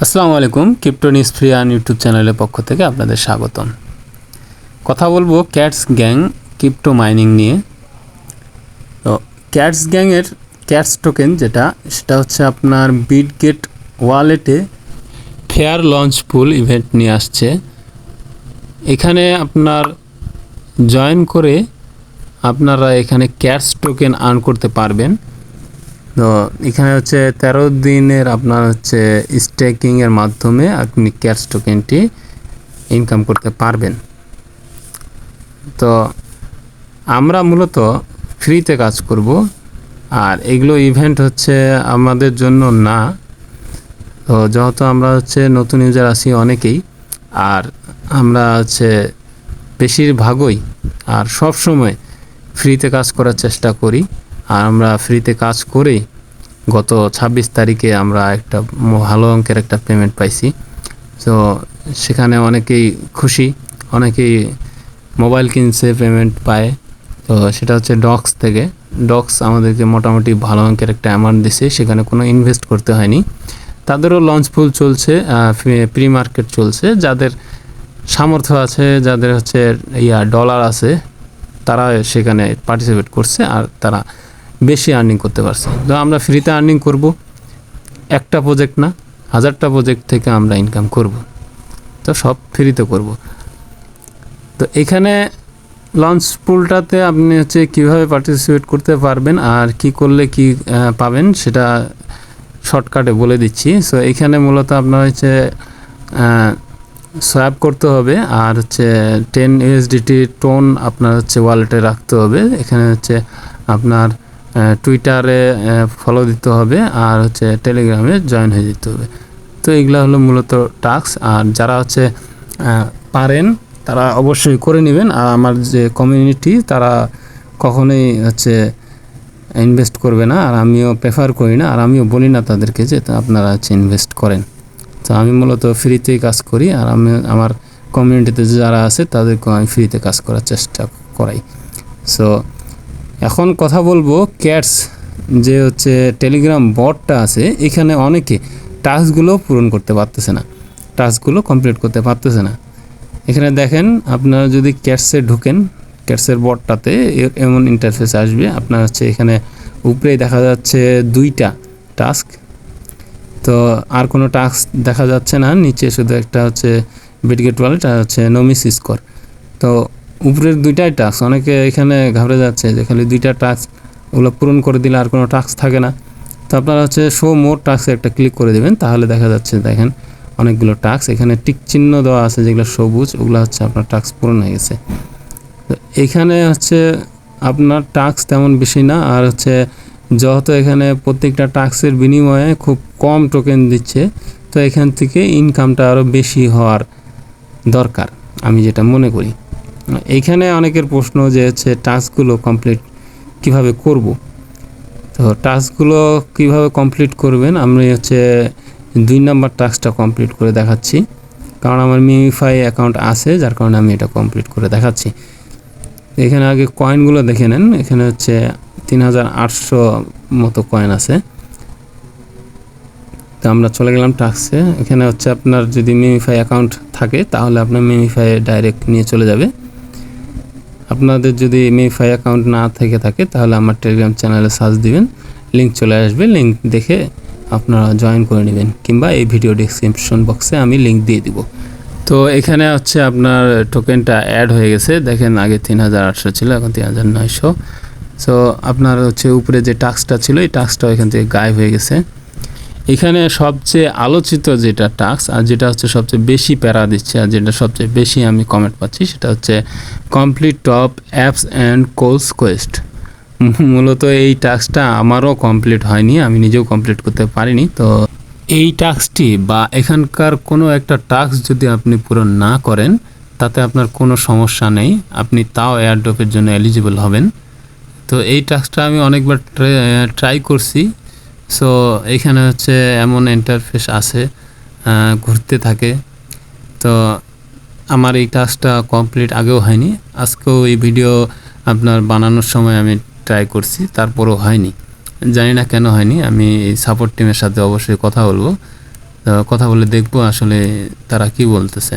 আসসালামু আলাইকুম। Crypto news ফ্রিয়ান YouTube চ্যানেলের পক্ষ থেকে আপনাদের স্বাগতম। কথা বলবো ক্যাটস গ্যাং ক্রিপ্টো মাইনিং নিয়ে। তো ক্যাটস গ্যাংয়ের ক্যাটস টোকেন সেটা হচ্ছে আপনার বিটগেট ওয়ালেটে ফেয়ার লঞ্চ পুল ইভেন্ট নিয়ে আসছে। এখানে আপনার জয়েন করে আপনারা এখানে ক্যাটস টোকেন আর্ন করতে পারবেন। তো এখানে হচ্ছে 13 দিনের আপনার হচ্ছে স্টেকিংয়ের মাধ্যমে আপনি ক্যাটস টোকেনটি ইনকাম করতে পারবেন। তো আমরা মূলত ফ্রিতে কাজ করব, আর এগুলো ইভেন্ট হচ্ছে আমাদের জন্য না। তো যেহেতু আমরা হচ্ছে নতুন ইউজার আছি অনেকেই, আর আমরা হচ্ছে বেশিরভাগই আর সব সময় ফ্রিতে কাজ করার চেষ্টা করি। আর আমরা ফ্রিতে কাজ করেই গত 26 তারিখে আমরা একটা ভালো অঙ্কের একটা পেমেন্ট পাইছি। তো সেখানে অনেকেই খুশি, অনেকেই মোবাইল কিনছে, পেমেন্ট পায়। তো সেটা হচ্ছে ডক্স থেকে। ডক্স আমাদেরকে মোটামুটি ভালো অঙ্কের একটা অ্যামাউন্ট দিছে, সেখানে কোনো ইনভেস্ট করতে হয়নি। তাদেরও লঞ্চ পুল চলছে, প্রি মার্কেট চলছে। যাদের সামর্থ্য আছে, যাদের হচ্ছে ডলার আছে, তারা সেখানে পার্টিসিপেট করছে আর তারা বেশি আর্নিং করতে পারছে। তো আমরা ফ্রিতে আর্নিং করব, একটা প্রজেক্ট না, 1000টা প্রজেক্ট থেকে আমরা ইনকাম করব। তো সব ফ্রিতে করব। তো এখানে লঞ্চ পুলটাতে আপনি হচ্ছে কীভাবে পার্টিসিপেট করতে পারবেন আর কি করলে কি পাবেন সেটা শর্টকাটে বলে দিচ্ছি। সো এখানে মূলত আপনার হচ্ছে সোয়াপ করতে হবে, আর হচ্ছে 10 USDT টোন আপনার হচ্ছে ওয়ালেটে রাখতে হবে। এখানে হচ্ছে আপনার টুইটারে ফলো দিতে হবে, আর হচ্ছে টেলিগ্রামে জয়েন হয়ে যেতে হবে। তো এগুলো হলো মূলত টাস্ক। আর যারা হচ্ছে পারেন তারা অবশ্যই করে নেবেন। আর আমার যে কমিউনিটি তারা কখনোই হচ্ছে ইনভেস্ট করবে না, আর আমিও প্রেফার করি না, আর আমিও বলি না তাদেরকে যে আপনারা হচ্ছে ইনভেস্ট করেন। তো আমি মূলত ফ্রিতেই কাজ করি, আর আমি আমার কমিউনিটিতে যারা আছে তাদেরকেও আমি ফ্রিতে কাজ করার চেষ্টা করাই। সো এখন কথা বলবো ক্যাটস যে হচ্ছে টেলিগ্রাম বটটা আছে, এখানে অনেকে টাস্কগুলো পূরণ করতে পারতেছে না, টাস্কগুলো কমপ্লিট করতে পারতেছে না। এখানে দেখেন, আপনারা যদি ক্যাটসে ঢুকেন, ক্যাটসের বটটাতে এমন ইন্টারফেস আসবে। আপনার হচ্ছে এখানে উপরেই দেখা যাচ্ছে 2টা টাস্ক, তো আর কোনো টাস্ক দেখা যাচ্ছে না। নিচে শুধু একটা হচ্ছে বিটগেট ওয়ালেট আর হচ্ছে নমিস স্কোর। তো উপরের 2টাই টাস্ক, অনেকে এখানে ঘাবড়ে যাচ্ছে যে খালি 2টা টাস্ক ওগুলো পূরণ করে দিলে আর কোনো টাস্ক থাকে না। তো আপনারা হচ্ছে শো মোর টাস্কে একটা ক্লিক করে দেবেন, তাহলে দেখা যাচ্ছে দেখেন অনেকগুলো টাস্ক এখানে টিক চিহ্ন দেওয়া আছে, যেগুলো সবুজ, ওগুলো হচ্ছে আপনার টাস্ক পূরণ হয়ে গেছে। তো এখানে হচ্ছে আপনার টাস্ক তেমন বেশি না, আর হচ্ছে যেহেতু এখানে প্রত্যেকটা টাস্কের বিনিময়ে খুব কম টোকেন দিচ্ছে, তো এখান থেকে ইনকামটা আরও বেশি হওয়ার দরকার আমি যেটা মনে করি। এইখানে অনেকের প্রশ্ন যে হচ্ছে টাস্কগুলো কমপ্লিট কিভাবে করব। তো টাস্কগুলো কিভাবে কমপ্লিট করবেন, আমি হচ্ছে 2 নম্বর টাস্কটা কমপ্লিট করে দেখাচ্ছি, কারণ আমার মিমিফাই অ্যাকাউন্ট আছে, যার কারণে আমি এটা কমপ্লিট করে দেখাচ্ছি। এখানে আগে কয়েনগুলো দেখে নেন, এখানে হচ্ছে 3800 মতো কয়েন আছে। তো আমরা চলে গেলাম টাস্কে। এখানে হচ্ছে আপনার যদি মিমিফাই অ্যাকাউন্ট থাকে তাহলে আপনার মিমিফাই ডাইরেক্ট নিয়ে চলে যাবে। আপনাদের যদি মিমিফাই অ্যাকাউন্ট না থেকে থাকে তাহলে আমার টেলিগ্রাম চ্যানেলে সার্চ দিবেন, লিঙ্ক চলে আসবে, লিঙ্ক দেখে আপনারা জয়েন করে নেবেন, কিংবা এই ভিডিও ডেসক্রিপশন বক্সে আমি লিঙ্ক দিয়ে দিব। তো এখানে হচ্ছে আপনার টোকেনটা অ্যাড হয়ে গেছে, দেখেন আগে 3800 ছিল, এখন 3900। সো আপনার হচ্ছে উপরে যে টাস্কটা ছিল এই টাস্কটাও এখান থেকে গায়েব হয়ে গেছে। এখানে সবচেয়ে আলোচিত যেটা টাস্ক, আর যেটা হচ্ছে সবচেয়ে বেশি প্যারা দিচ্ছে, আর যেটা সবচেয়ে বেশি আমি কমেন্ট পাচ্ছি, সেটা হচ্ছে complete top apps and coals quest. মূলত এই টাস্কটা আমারও কমপ্লিট হয়নি, আমি নিজেও কমপ্লিট করতে পারিনি। তো এই টাস্কটি বা এখানকার কোনো একটা টাস্ক যদি আপনি পূরণ না করেন তাতে আপনার কোনো সমস্যা নেই, আপনি তাও এয়ারড্রপের জন্য এলিজিবল হবেন। তো এই টাস্কটা আমি অনেকবার ট্রাই করছি। সো এখানে হচ্ছে এমন ইন্টারফেস আছে, ঘুরতে থাকে। তো আমার এই টাস্কটা কমপ্লিট আগেও হয়নি, আজকেও এই ভিডিও আপনার বানানোর সময় আমি ট্রাই করছি, তারপরও হয়নি। জানি না কেন হয়নি, আমি এই সাপোর্ট টিমের সাথে অবশ্যই কথা বলবো। তো কথা বলে দেখবো আসলে তারা কি বলতেছে।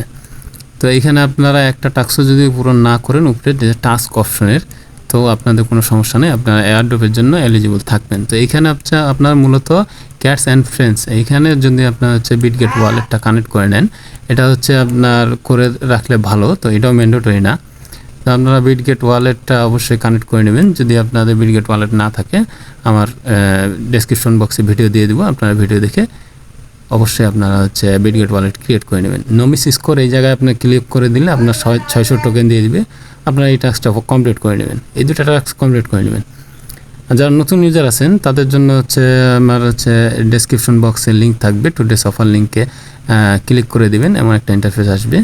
তো এখানে আপনারা একটা টাস্কও যদি পূরণ না করেন উপরে যে টাস্ক অপশনের, তো আপনাদের কোনো সমস্যা নেই, আপনারা এয়ারড্রপের জন্য এলিজিবল থাকবেন। তো এইখানে আপনার মূলত ক্যাটস অ্যান্ড ফ্রেন্ডস, এইখানে যদি আপনার হচ্ছে বিটগেট ওয়ালেটটা কানেক্ট করে নেন, এটা হচ্ছে আপনার করে রাখলে ভালো। তো এটাও ম্যান্ডেটরি না। তো আপনারা বিটগেট ওয়ালেটটা অবশ্যই কানেক্ট করে নেবেন। যদি আপনাদের বিটগেট ওয়ালেট না থাকে, আমার ডেসক্রিপশন বক্সে ভিডিও দিয়ে দেবো, আপনারা ভিডিও দেখে অবশ্যই আপনারা হচ্ছে বিটগেট ওয়ালেট ক্রিয়েট করে নেবেন। নোমিস স্কোর এই জায়গায় আপনি ক্লিক করে দিলে আপনার 600 টোকেন দিয়ে দিবে, আপনারা এই টাস্কটা কমপ্লিট করে নেবেন, এই দুটো টাস্ক কমপ্লিট করে নেবেন। আর যারা নতুন ইউজার আছেন তাদের জন্য হচ্ছে আমার হচ্ছে ডেসক্রিপশন বক্সে লিঙ্ক থাকবে, টুডেস অফার লিঙ্কে ক্লিক করে দিবেন, এমন একটা ইন্টারফেস আসবে।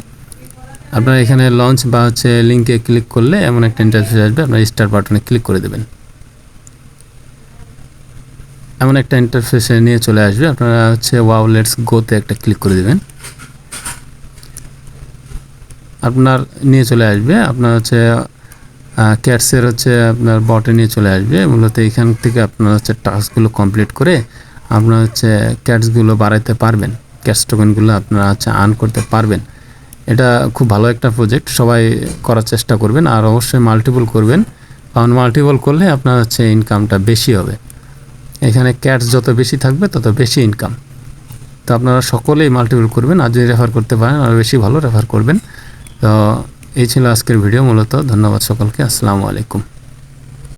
আপনারা এখানে লঞ্চ বা হচ্ছে লিঙ্কে ক্লিক করলে এমন একটা ইন্টারফেস আসবে, আপনারা স্টার বাটনে ক্লিক করে দেবেন, এমন একটা ইন্টারফেসে নিয়ে চলে আসবে। আপনারা হচ্ছে ওয়াও লেটস গোতে একটা ক্লিক করে দেবেন, আপনার নিয়ে চলে আসবে। আপনার হচ্ছে ক্যাটসের হচ্ছে আপনার বটে নিয়ে চলে আসবে। মূলত এখান থেকে আপনার হচ্ছে টাস্কগুলো কমপ্লিট করে আপনার হচ্ছে ক্যাটসগুলো বাড়াইতে পারবেন, ক্যাটস টোকেনগুলো আপনারা হচ্ছে আর্ন করতে পারবেন। এটা খুব ভালো একটা প্রজেক্ট, সবাই করার চেষ্টা করবেন আর অবশ্যই মাল্টিপল করবেন, কারণ মাল্টিপল করলে আপনার হচ্ছে ইনকামটা বেশি হবে। এখানে ক্যাটস যত বেশি থাকবে তত বেশি ইনকাম। তো আপনারা সকলেই মাল্টিপল করবেন, আর যদি রেফার করতে পারেন আর বেশি ভালো রেফার করবেন। তো এই ছিল আজকের ভিডিও মূলত। ধন্যবাদ সকলকে, আসসালামু আলাইকুম।